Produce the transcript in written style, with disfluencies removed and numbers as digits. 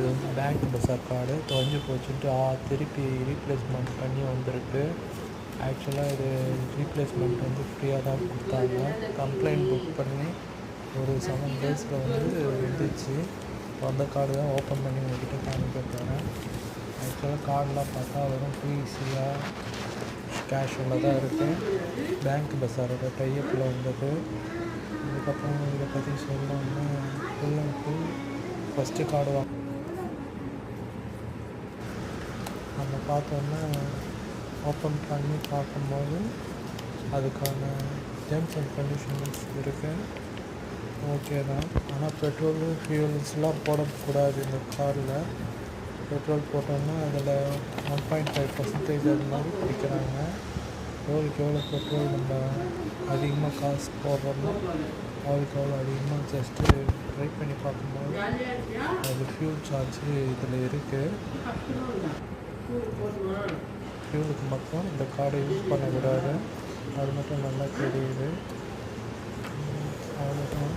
இது வந்து பேங்க் பஸார் கார்டு தொலைஞ்சு போச்சுன்ட்டு திருப்பி ரீப்ளேஸ்மெண்ட் பண்ணி வந்திருக்கு. ஆக்சுவலாக இது ரீப்ளேஸ்மெண்ட் வந்து ஃப்ரீயாக தான் கொடுத்தாங்க. கம்ப்ளைண்ட் புக் பண்ணி ஒரு 7 டேஸில் வந்து வந்துச்சு. அந்த கார்டு தான் ஓப்பன் பண்ணி உங்கள்கிட்ட காமிக்க போகிறேன். ஆக்சுவலாக கார்டெலாம் பார்த்தா வெறும் ஈஸியாக கேஷுவலாக தான் இருக்குது. பேங்க் பஸாரோட டைப்பில் வந்தது. அதுக்கப்புறம் இதை பற்றி சொல்லணும்னா full and full first card தான் நம்ம பார்த்தோன்னா ஓப்பன் பண்ணி பார்க்கும்போது அதுக்கான டேர்ம்ஸ் அண்ட் கண்டிஷன்ஸ் இருக்குது. ஓகே தான். ஆனால் பெட்ரோலு ஃபியூல்ஸ்லாம் போடக்கூடாது இந்த காரில். பெட்ரோல் போட்டோம்னா அதில் 1.5% அது மாதிரி பிடிக்கிறாங்க. எவ்வளோக்கு எவ்வளோ பெட்ரோல் நம்ம அதிகமாக காசு போடுறோமோ அவளுக்கு எவ்வளோ அதிகமாக ஜஸ்ட்டு ட்ரை பண்ணி பார்க்கும்போது அது ஃபியூல் சார்ஜு இதில் இருக்குது. ஃபியூலுக்கு மட்டும் இந்த கார்டை யூஸ் பண்ணக்கூடாது. அது மட்டும் நல்லா தெரியுது. அவ்வளோதான்.